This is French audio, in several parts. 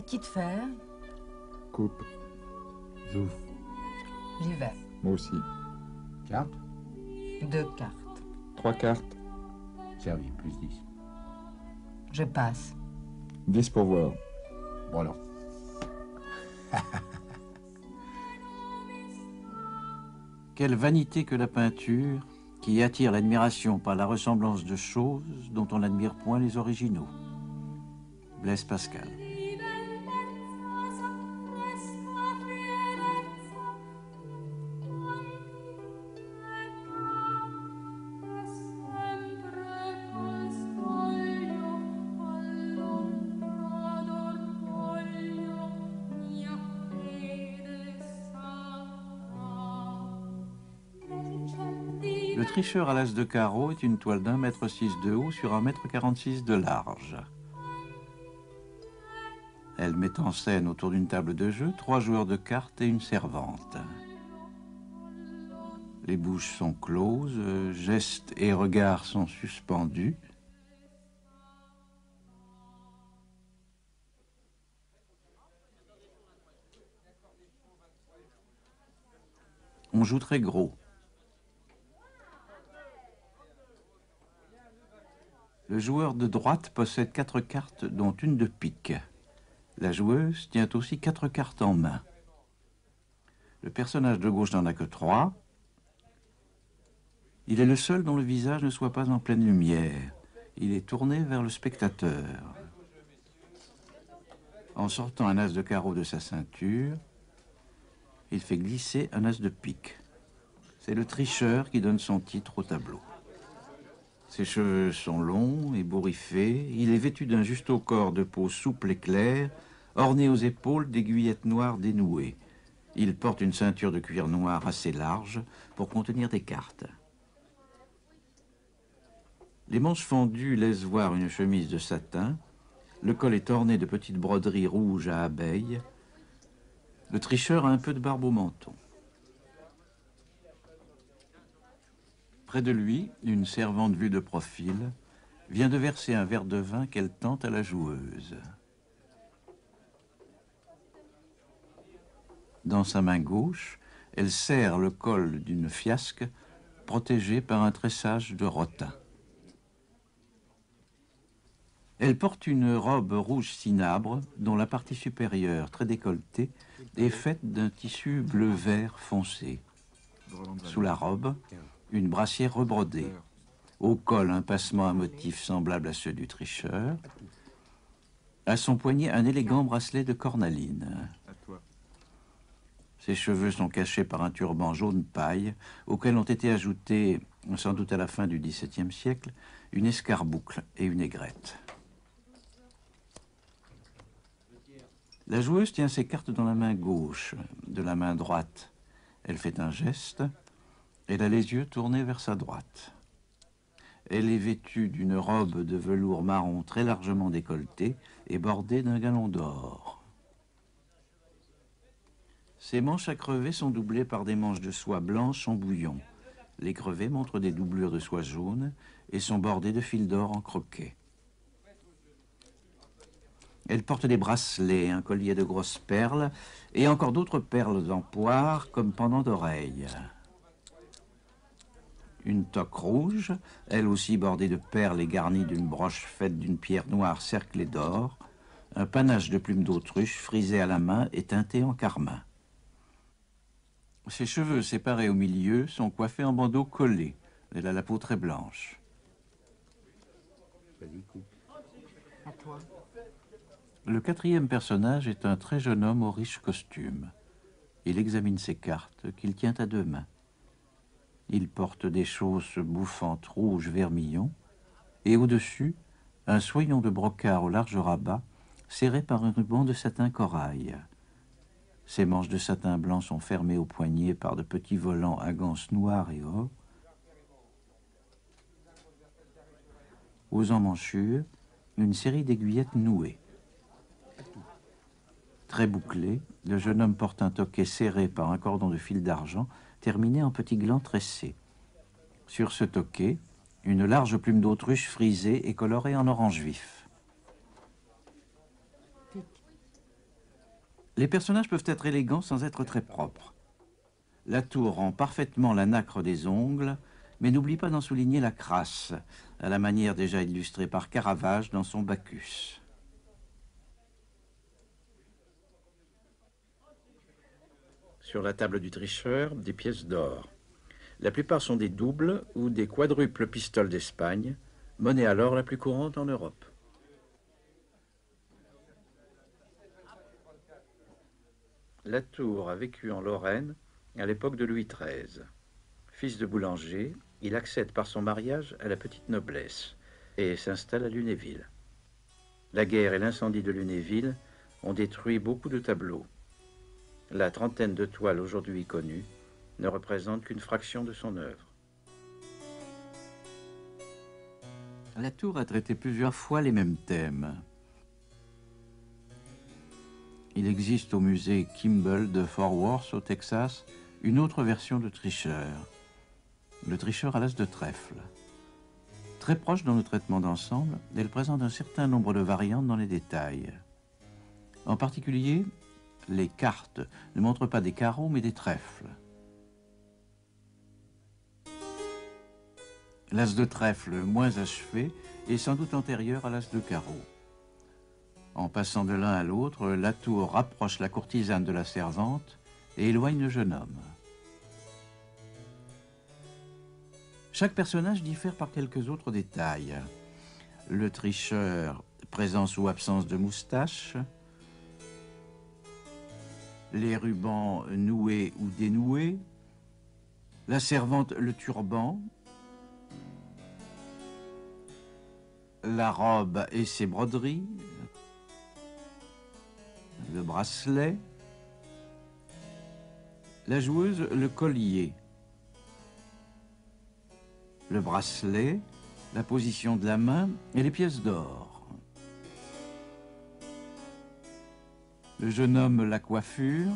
À qui de faire? Coupe. Zouf. J'y vais. Moi aussi. Carte. 2 cartes. 3 cartes. Servi, plus 10. Je passe. 10 pour voir. Bon alors. Quelle vanité que la peinture, qui attire l'admiration par la ressemblance de choses dont on n'admire point les originaux. Blaise Pascal. Le tricheur à l'as de carreau est une toile d'1,6 m de haut sur 1,46 m de large. Elle met en scène autour d'une table de jeu 3 joueurs de cartes et une servante. Les bouches sont closes, gestes et regards sont suspendus. On joue très gros. Le joueur de droite possède 4 cartes, dont une de pique. La joueuse tient aussi 4 cartes en main. Le personnage de gauche n'en a que 3. Il est le seul dont le visage ne soit pas en pleine lumière. Il est tourné vers le spectateur. En sortant un as de carreau de sa ceinture, il fait glisser un as de pique. C'est le tricheur qui donne son titre au tableau. Ses cheveux sont longs et bourriffés. Il est vêtu d'un juste-au-corps de peau souple et claire, orné aux épaules d'aiguillettes noires dénouées. Il porte une ceinture de cuir noir assez large pour contenir des cartes. Les manches fendues laissent voir une chemise de satin. Le col est orné de petites broderies rouges à abeilles. Le tricheur a un peu de barbe au menton. Près de lui, une servante vue de profil vient de verser un verre de vin qu'elle tend à la joueuse. Dans sa main gauche, elle serre le col d'une fiasque protégée par un tressage de rotin. Elle porte une robe rouge cinabre dont la partie supérieure, très décolletée, est faite d'un tissu bleu-vert foncé. Sous la robe, une brassière rebrodée. Au col, un passement à motif semblable à ceux du tricheur. À son poignet, un élégant bracelet de cornaline. Ses cheveux sont cachés par un turban jaune paille, auquel ont été ajoutés, sans doute à la fin du XVIIe siècle, une escarboucle et une aigrette. La joueuse tient ses cartes dans la main gauche, de la main droite. Elle fait un geste. Elle a les yeux tournés vers sa droite. Elle est vêtue d'une robe de velours marron très largement décolletée et bordée d'un galon d'or. Ses manches à crever sont doublées par des manches de soie blanche en bouillon. Les crevés montrent des doublures de soie jaune et sont bordées de fils d'or en croquet. Elle porte des bracelets, un collier de grosses perles et encore d'autres perles en poire comme pendant d'oreilles. Une toque rouge, elle aussi bordée de perles et garnie d'une broche faite d'une pierre noire cerclée d'or, un panache de plumes d'autruche frisé à la main et teinté en carmin. Ses cheveux séparés au milieu sont coiffés en bandeaux collés. Elle a la peau très blanche. À toi. Le 4e personnage est un très jeune homme au riche costume. Il examine ses cartes qu'il tient à 2 mains. Il porte des chausses bouffantes rouge vermillon et au-dessus, un soyon de brocart au large rabat serré par un ruban de satin corail. Ses manches de satin blanc sont fermées au poignet par de petits volants à ganses noires et or. Aux emmanchures, une série d'aiguillettes nouées. Très bouclé, le jeune homme porte un toquet serré par un cordon de fil d'argent terminé en petits glands tressés. Sur ce toquet, une large plume d'autruche frisée et colorée en orange vif. Les personnages peuvent être élégants sans être très propres. Latour rend parfaitement la nacre des ongles, mais n'oublie pas d'en souligner la crasse, à la manière déjà illustrée par Caravage dans son Bacchus. Sur la table du tricheur, des pièces d'or. La plupart sont des doubles ou des quadruples pistoles d'Espagne, monnaie alors la plus courante en Europe. Latour a vécu en Lorraine à l'époque de Louis XIII. Fils de boulanger, il accède par son mariage à la petite noblesse et s'installe à Lunéville. La guerre et l'incendie de Lunéville ont détruit beaucoup de tableaux. La trentaine de toiles aujourd'hui connues ne représente qu'une fraction de son œuvre. Latour a traité plusieurs fois les mêmes thèmes. Il existe au musée Kimball de Fort Worth, au Texas, une autre version de Tricheur, le tricheur à l'as de trèfle. Très proche dans le traitement d'ensemble, elle présente un certain nombre de variantes dans les détails. En particulier, les cartes ne montrent pas des carreaux mais des trèfles. L'as de trèfle moins achevé est sans doute antérieur à l'as de carreau. En passant de l'un à l'autre, Latour rapproche la courtisane de la servante et éloigne le jeune homme. Chaque personnage diffère par quelques autres détails. Le tricheur, présence ou absence de moustache, les rubans noués ou dénoués, la servante, le turban, la robe et ses broderies, le bracelet, la joueuse, le collier, le bracelet, la position de la main et les pièces d'or. Le jeune homme, la coiffure,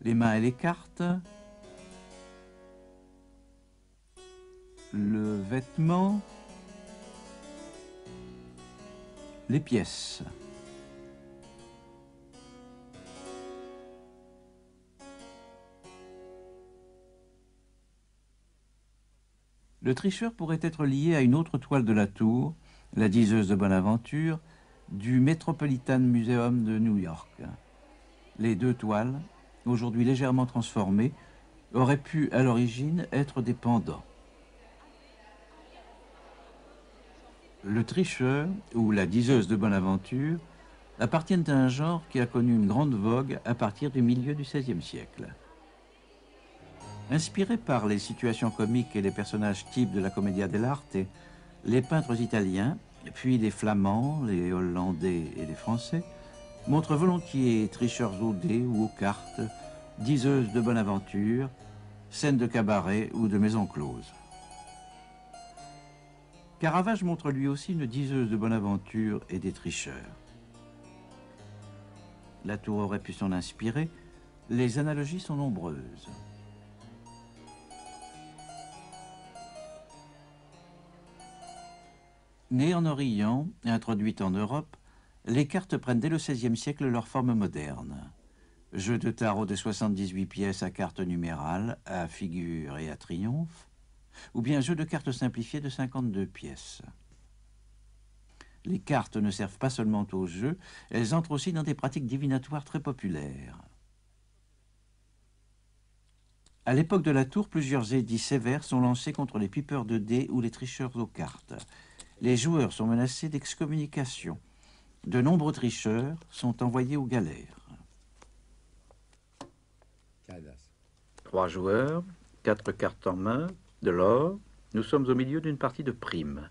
les mains et les cartes, le vêtement, les pièces. Le tricheur pourrait être lié à une autre toile de Latour, la diseuse de Bonaventure, du Metropolitan Museum de New York. Les deux toiles, aujourd'hui légèrement transformées, auraient pu à l'origine être des pendants. Le tricheur, ou la diseuse de Bonaventure, appartiennent à un genre qui a connu une grande vogue à partir du milieu du XVIe siècle. Inspirés par les situations comiques et les personnages types de la commedia dell'arte, les peintres italiens, puis les Flamands, les Hollandais et les Français, montrent volontiers tricheurs aux dés ou aux cartes, diseuses de bonne aventure, scènes de cabaret ou de maison close. Caravage montre lui aussi une diseuse de bonne aventure et des tricheurs. Latour aurait pu s'en inspirer, les analogies sont nombreuses. Nées en Orient et introduites en Europe, les cartes prennent dès le XVIe siècle leur forme moderne. Jeu de tarot de 78 pièces à cartes numérales, à figure et à triomphe, ou bien jeu de cartes simplifiées de 52 pièces. Les cartes ne servent pas seulement au jeu, elles entrent aussi dans des pratiques divinatoires très populaires. À l'époque de Latour, plusieurs édits sévères sont lancés contre les pipeurs de dés ou les tricheurs aux cartes. Les joueurs sont menacés d'excommunication. De nombreux tricheurs sont envoyés aux galères. 3 joueurs, 4 cartes en main, de l'or. Nous sommes au milieu d'une partie de prime.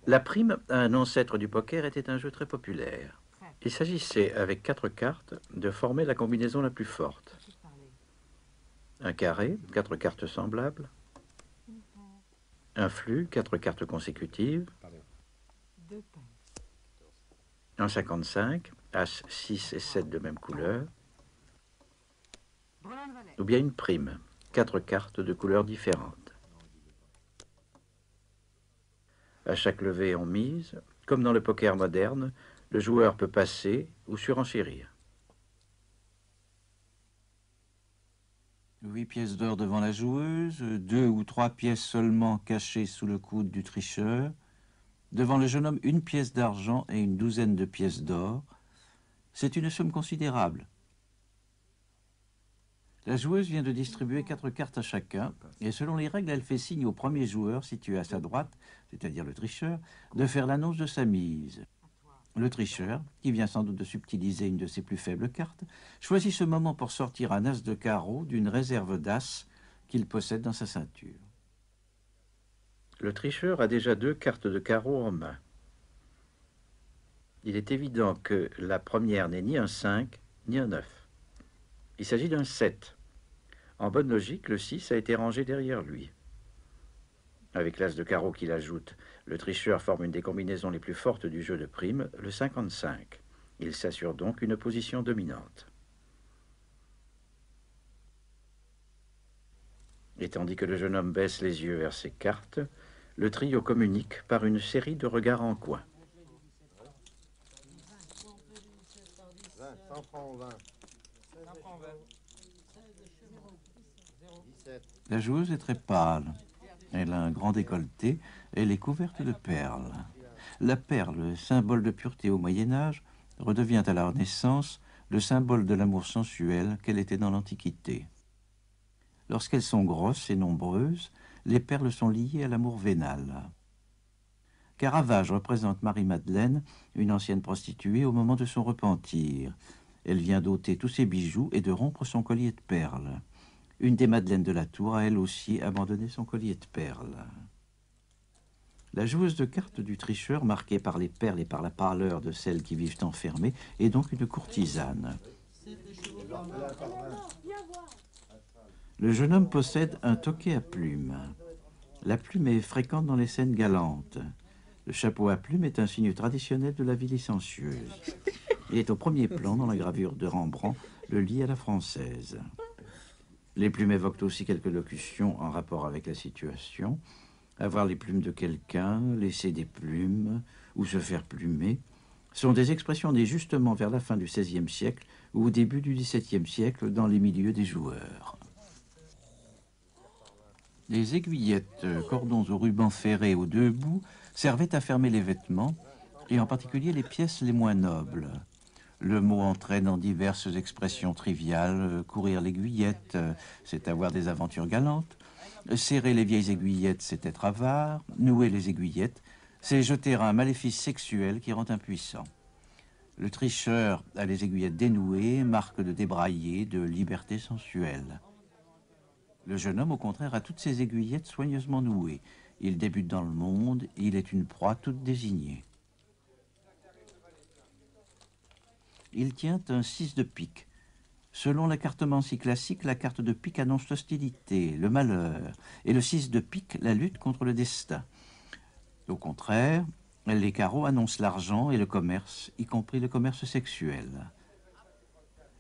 La prime, un ancêtre du poker, était un jeu très populaire. Il s'agissait, avec 4 cartes, de former la combinaison la plus forte. Un carré, 4 cartes semblables. Un flux, 4 cartes consécutives. Un 55, As, 6 et 7 de même couleur. Ou bien une prime, 4 cartes de couleurs différentes. À chaque levée on mise, comme dans le poker moderne, Le joueur peut passer ou surenchérir. 8 pièces d'or devant la joueuse, 2 ou 3 pièces seulement cachées sous le coude du tricheur. Devant le jeune homme, 1 pièce d'argent et une douzaine de pièces d'or. C'est une somme considérable. La joueuse vient de distribuer 4 cartes à chacun, et selon les règles, elle fait signe au premier joueur, situé à sa droite, c'est-à-dire le tricheur, de faire l'annonce de sa mise. Le tricheur, qui vient sans doute de subtiliser une de ses plus faibles cartes, choisit ce moment pour sortir un as de carreau d'une réserve d'as qu'il possède dans sa ceinture. Le tricheur a déjà 2 cartes de carreau en main. Il est évident que la première n'est ni un 5, ni un 9. Il s'agit d'un 7. En bonne logique, le 6 a été rangé derrière lui. Avec l'as de carreau qu'il ajoute, le tricheur forme une des combinaisons les plus fortes du jeu de prime, le 55. Il s'assure donc une position dominante. Et tandis que le jeune homme baisse les yeux vers ses cartes, le trio communique par une série de regards en coin. 100 francs au 20. La joueuse est très pâle. Elle a un grand décolleté. Elle est couverte de perles. La perle, symbole de pureté au Moyen-Âge, redevient à la Renaissance le symbole de l'amour sensuel qu'elle était dans l'Antiquité. Lorsqu'elles sont grosses et nombreuses, les perles sont liées à l'amour vénal. Caravage représente Marie-Madeleine, une ancienne prostituée, au moment de son repentir. Elle vient d'ôter tous ses bijoux et de rompre son collier de perles. Une des Madeleines de la Tour a elle aussi abandonné son collier de perles. La joueuse de cartes du tricheur, marquée par les perles et par la pâleur de celles qui vivent enfermées, est donc une courtisane. Le jeune homme possède un toquet à plumes. La plume est fréquente dans les scènes galantes. Le chapeau à plumes est un signe traditionnel de la vie licencieuse. Il est au premier plan dans la gravure de Rembrandt, le lit à la française. Les plumes évoquent aussi quelques locutions en rapport avec la situation. Avoir les plumes de quelqu'un, laisser des plumes ou se faire plumer sont des expressions nées justement vers la fin du XVIe siècle ou au début du XVIIe siècle dans les milieux des joueurs. Les aiguillettes, cordons au ruban ferré aux 2 bouts, servaient à fermer les vêtements, et en particulier les pièces les moins nobles. Le mot entraîne en diverses expressions triviales. Courir l'aiguillette, c'est avoir des aventures galantes. Serrer les vieilles aiguillettes, c'est être avare. Nouer les aiguillettes, c'est jeter un maléfice sexuel qui rend impuissant. Le tricheur a les aiguillettes dénouées, marque de débraillé, de liberté sensuelle. Le jeune homme, au contraire, a toutes ses aiguillettes soigneusement nouées. Il débute dans le monde, il est une proie toute désignée. Il tient un 6 de pique. Selon la cartomancie classique, la carte de pique annonce l'hostilité, le malheur, et le 6 de pique, la lutte contre le destin. Au contraire, les carreaux annoncent l'argent et le commerce, y compris le commerce sexuel.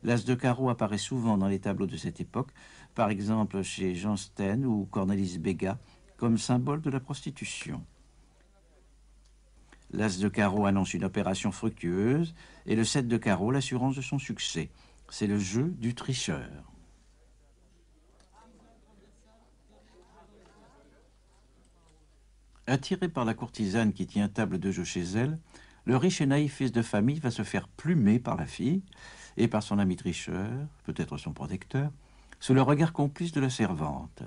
L'as de carreau apparaît souvent dans les tableaux de cette époque, par exemple chez Jean Steen ou Cornelis Béga, comme symbole de la prostitution. L'as de carreau annonce une opération fructueuse et le 7 de carreau l'assurance de son succès. C'est le jeu du tricheur. Attiré par la courtisane qui tient table de jeu chez elle, le riche et naïf fils de famille va se faire plumer par la fille et par son ami tricheur, peut-être son protecteur, sous le regard complice de la servante.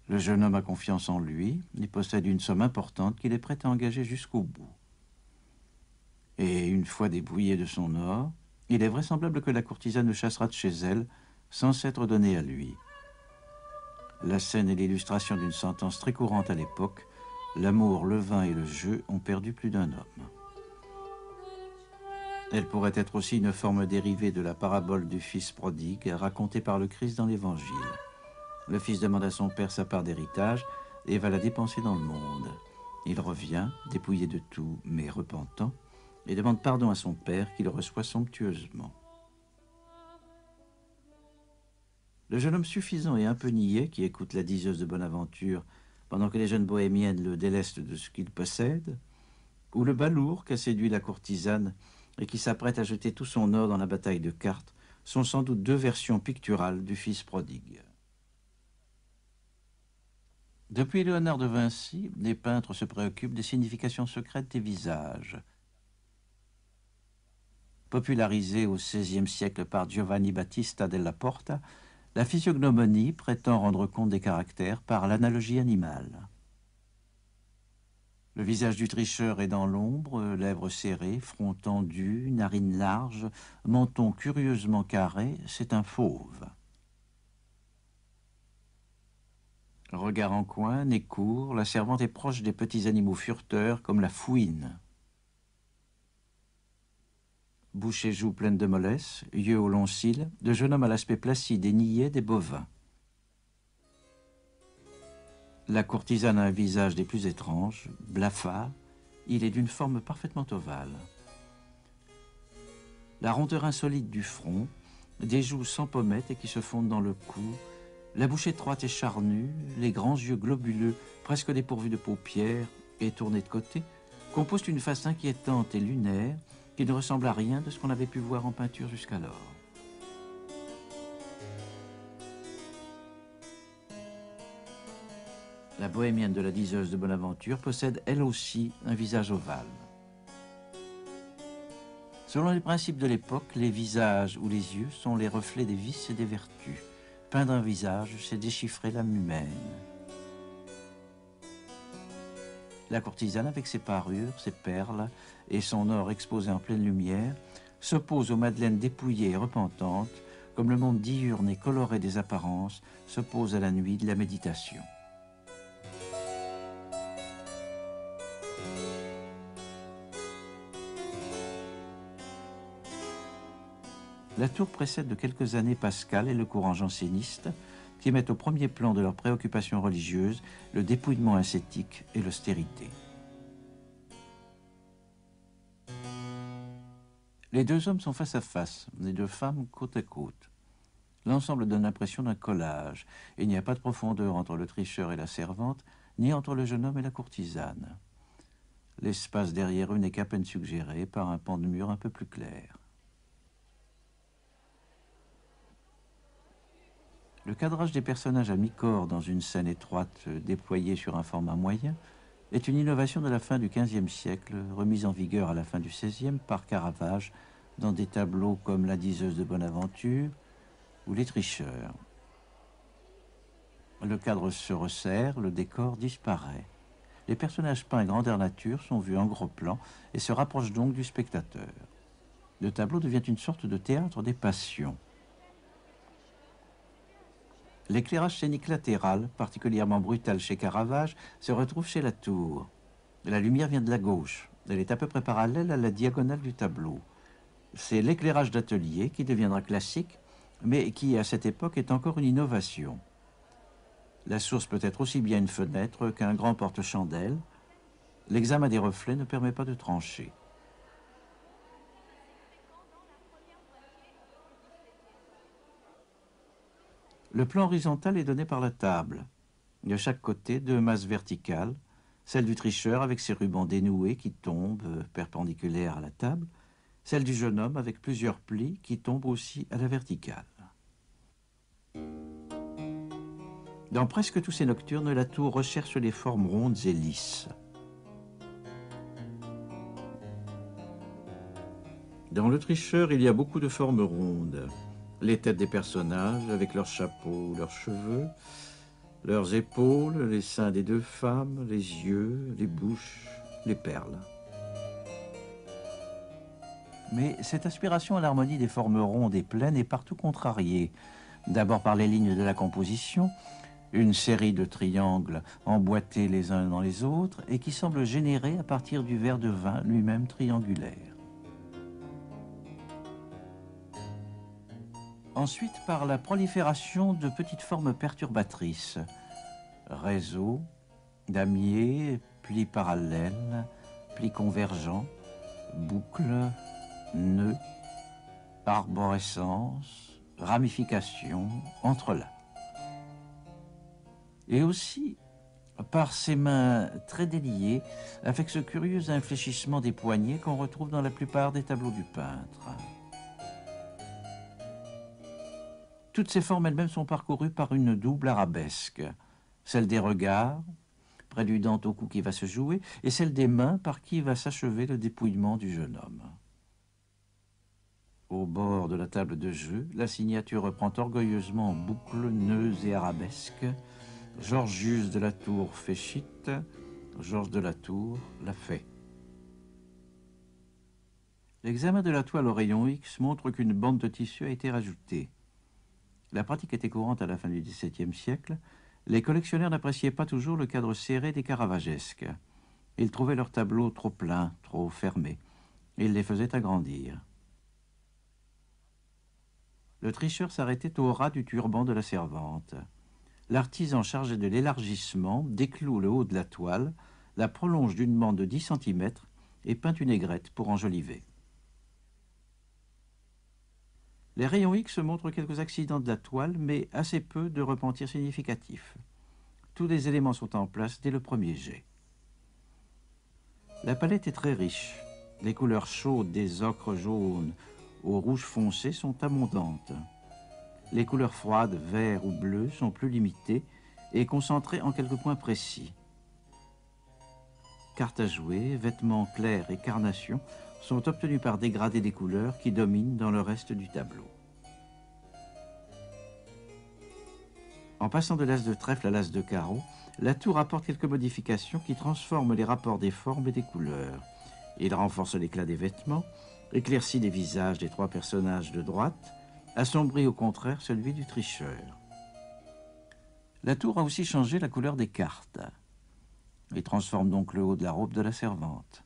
Le jeune homme a confiance en lui et possède une somme importante qu'il est prêt à engager jusqu'au bout. Et une fois dépouillé de son or, il est vraisemblable que la courtisane le chassera de chez elle sans s'être donnée à lui. La scène est l'illustration d'une sentence très courante à l'époque. L'amour, le vin et le jeu ont perdu plus d'un homme. Elle pourrait être aussi une forme dérivée de la parabole du fils prodigue racontée par le Christ dans l'Évangile. Le fils demande à son père sa part d'héritage et va la dépenser dans le monde. Il revient, dépouillé de tout, mais repentant, et demande pardon à son père qu'il reçoit somptueusement. Le jeune homme suffisant et un peu niais, qui écoute la diseuse de Bonaventure pendant que les jeunes bohémiennes le délestent de ce qu'il possède, ou le balourd qu'a séduit la courtisane et qui s'apprête à jeter tout son or dans la bataille de cartes, sont sans doute deux versions picturales du fils prodigue. Depuis Léonard de Vinci, les peintres se préoccupent des significations secrètes des visages. Popularisée au XVIe siècle par Giovanni Battista della Porta, la physiognomonie prétend rendre compte des caractères par l'analogie animale. Le visage du tricheur est dans l'ombre, lèvres serrées, front tendu, narines larges, menton curieusement carré, c'est un fauve. Regard en coin, nez court, la servante est proche des petits animaux fureteurs comme la fouine. Bouche et joues pleines de mollesse, yeux aux longs cils, de jeune homme à l'aspect placide et niais des bovins. La courtisane a un visage des plus étranges, blafard, il est d'une forme parfaitement ovale. La rondeur insolite du front, des joues sans pommettes et qui se fondent dans le cou, la bouche étroite et charnue, les grands yeux globuleux, presque dépourvus de paupières et tournés de côté, composent une face inquiétante et lunaire qui ne ressemble à rien de ce qu'on avait pu voir en peinture jusqu'alors. La bohémienne de la diseuse de Bonaventure possède elle aussi un visage ovale. Selon les principes de l'époque, les visages ou les yeux sont les reflets des vices et des vertus. Peindre un visage, c'est déchiffrer l'âme humaine. La courtisane, avec ses parures, ses perles et son or exposé en pleine lumière, s'oppose aux madeleines dépouillées et repentantes, comme le monde diurne et coloré des apparences s'oppose à la nuit de la méditation. La tour précède de quelques années Pascal et le courant janséniste, qui mettent au premier plan de leurs préoccupations religieuses le dépouillement ascétique et l'austérité. Les deux hommes sont face à face, les deux femmes côte à côte. L'ensemble donne l'impression d'un collage. Il n'y a pas de profondeur entre le tricheur et la servante, ni entre le jeune homme et la courtisane. L'espace derrière eux n'est qu'à peine suggéré par un pan de mur un peu plus clair. Le cadrage des personnages à mi-corps dans une scène étroite déployée sur un format moyen est une innovation de la fin du XVe siècle, remise en vigueur à la fin du XVIe par Caravage dans des tableaux comme La diseuse de Bonaventure ou Les tricheurs. Le cadre se resserre, le décor disparaît. Les personnages peints grandeur nature sont vus en gros plan et se rapprochent donc du spectateur. Le tableau devient une sorte de théâtre des passions. L'éclairage scénique latéral, particulièrement brutal chez Caravage, se retrouve chez Latour. La lumière vient de la gauche. Elle est à peu près parallèle à la diagonale du tableau. C'est l'éclairage d'atelier qui deviendra classique, mais qui, à cette époque, est encore une innovation. La source peut être aussi bien une fenêtre qu'un grand porte-chandelle. L'examen des reflets ne permet pas de trancher. Le plan horizontal est donné par la table. De chaque côté, deux masses verticales, celle du tricheur avec ses rubans dénoués qui tombent perpendiculaires à la table, celle du jeune homme avec plusieurs plis qui tombent aussi à la verticale. Dans presque tous ces nocturnes, Latour recherche les formes rondes et lisses. Dans Le tricheur, il y a beaucoup de formes rondes. Les têtes des personnages, avec leurs chapeaux, leurs cheveux, leurs épaules, les seins des deux femmes, les yeux, les bouches, les perles. Mais cette aspiration à l'harmonie des formes rondes et pleines est partout contrariée. D'abord par les lignes de la composition, une série de triangles emboîtés les uns dans les autres et qui semblent générer à partir du verre de vin lui-même triangulaire. Ensuite, par la prolifération de petites formes perturbatrices, réseaux, damiers, plis parallèles, plis convergents, boucles, nœuds, arborescences, ramifications, entrelacs. Et aussi par ses mains très déliées, avec ce curieux infléchissement des poignets qu'on retrouve dans la plupart des tableaux du peintre. Toutes ces formes elles-mêmes sont parcourues par une double arabesque, celle des regards, près du dent au cou qui va se jouer, et celle des mains par qui va s'achever le dépouillement du jeune homme. Au bord de la table de jeu, la signature reprend orgueilleusement en boucles, nœuds et arabesques. Georgius de la Tour féchit, Georges de la Tour l'a fait. L'examen de la toile au rayon X montre qu'une bande de tissu a été rajoutée. La pratique était courante à la fin du XVIIe siècle. Les collectionneurs n'appréciaient pas toujours le cadre serré des caravagesques. Ils trouvaient leurs tableaux trop pleins, trop fermés. Ils les faisaient agrandir. Le tricheur s'arrêtait au ras du turban de la servante. L'artisan chargé de l'élargissement décloue le haut de la toile, la prolonge d'une bande de 10 cm et peint une aigrette pour enjoliver. Les rayons X montrent quelques accidents de la toile, mais assez peu de repentirs significatifs. Tous les éléments sont en place dès le premier jet. La palette est très riche. Les couleurs chaudes des ocres jaunes au rouge foncé sont abondantes. Les couleurs froides, vert ou bleu, sont plus limitées et concentrées en quelques points précis. Cartes à jouer, vêtements clairs et carnations sont obtenus par dégradés des couleurs qui dominent dans le reste du tableau. En passant de l'as de trèfle à l'as de carreau, la tour apporte quelques modifications qui transforment les rapports des formes et des couleurs. Il renforce l'éclat des vêtements, éclaircit les visages des trois personnages de droite, assombrit au contraire celui du tricheur. La tour a aussi changé la couleur des cartes. Il transforme donc le haut de la robe de la servante.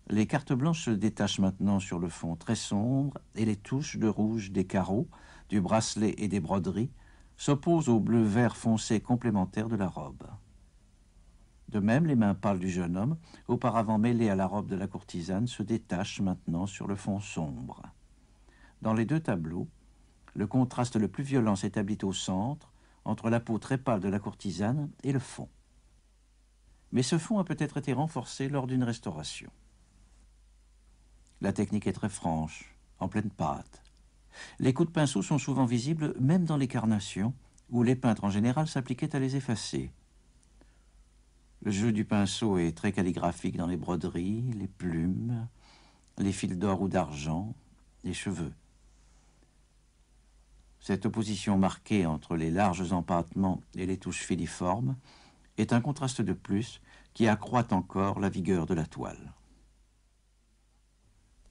Les cartes blanches se détachent maintenant sur le fond très sombre et les touches de rouge des carreaux, du bracelet et des broderies s'opposent au bleu-vert foncé complémentaire de la robe. De même, les mains pâles du jeune homme, auparavant mêlées à la robe de la courtisane, se détachent maintenant sur le fond sombre. Dans les deux tableaux, le contraste le plus violent s'établit au centre, entre la peau très pâle de la courtisane et le fond. Mais ce fond a peut-être été renforcé lors d'une restauration. La technique est très franche, en pleine pâte. Les coups de pinceau sont souvent visibles même dans les carnations, où les peintres en général s'appliquaient à les effacer. Le jeu du pinceau est très calligraphique dans les broderies, les plumes, les fils d'or ou d'argent, les cheveux. Cette opposition marquée entre les larges empâtements et les touches filiformes est un contraste de plus qui accroît encore la vigueur de la toile.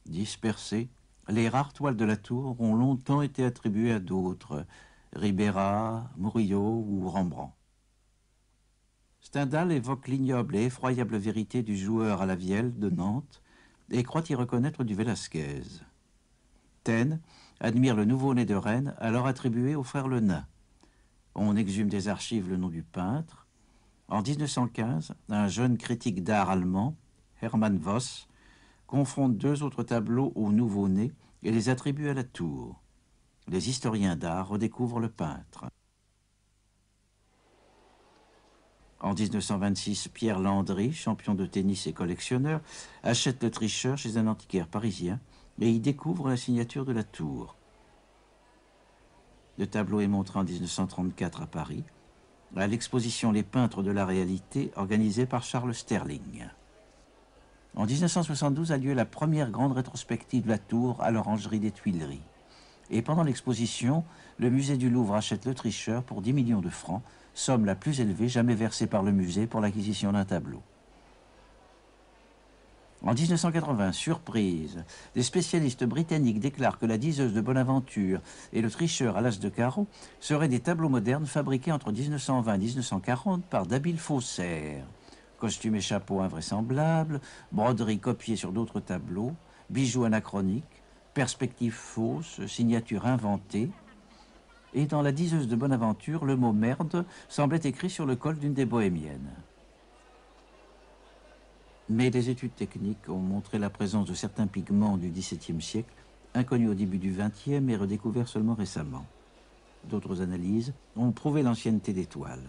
Dispersées, les rares toiles de la tour ont longtemps été attribuées à d'autres, Ribera, Murillo ou Rembrandt. Stendhal évoque l'ignoble et effroyable vérité du joueur à la vielle de Nantes et croit y reconnaître du Velázquez. Taine admire le nouveau-né de Rennes, alors attribué au frère Le Nain. On exhume des archives le nom du peintre. En 1915, un jeune critique d'art allemand, Hermann Voss, confronte deux autres tableaux au nouveau-né et les attribue à la tour. Les historiens d'art redécouvrent le peintre. En 1926, Pierre Landry, champion de tennis et collectionneur, achète le tricheur chez un antiquaire parisien et y découvre la signature de la tour. Le tableau est montré en 1934 à Paris, à l'exposition Les peintres de la réalité organisée par Charles Sterling. En 1972 a lieu la première grande rétrospective de la tour à l'Orangerie des Tuileries. Et pendant l'exposition, le musée du Louvre achète le tricheur pour 10 millions de francs, somme la plus élevée jamais versée par le musée pour l'acquisition d'un tableau. En 1980, surprise, des spécialistes britanniques déclarent que la diseuse de Bonaventure et le tricheur à l'as de carreau seraient des tableaux modernes fabriqués entre 1920 et 1940 par d'habiles faussaires. Costumes et chapeaux invraisemblables, broderies copiées sur d'autres tableaux, bijoux anachroniques, perspectives fausses, signatures inventées. Et dans la diseuse de Bonaventure, le mot « merde » semblait écrit sur le col d'une des bohémiennes. Mais les études techniques ont montré la présence de certains pigments du XVIIe siècle, inconnus au début du XXe et redécouverts seulement récemment. D'autres analyses ont prouvé l'ancienneté des toiles.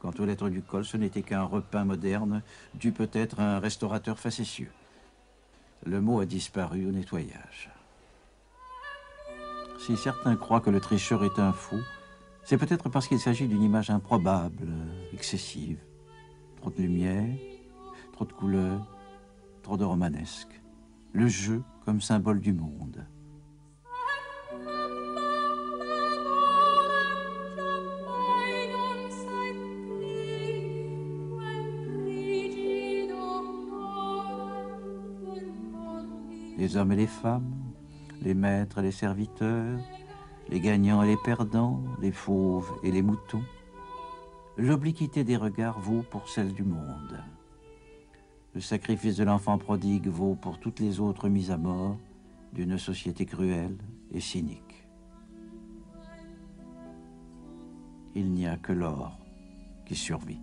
Quant aux lettres du col, ce n'était qu'un repeint moderne, dû peut-être à un restaurateur facétieux. Le mot a disparu au nettoyage. Si certains croient que le tricheur est un fou, c'est peut-être parce qu'il s'agit d'une image improbable, excessive. Trop de lumière, trop de couleurs, trop de romanesque. Le jeu comme symbole du monde. Les hommes et les femmes, les maîtres et les serviteurs, les gagnants et les perdants, les fauves et les moutons. L'obliquité des regards vaut pour celle du monde. Le sacrifice de l'enfant prodigue vaut pour toutes les autres mises à mort d'une société cruelle et cynique. Il n'y a que l'or qui survit.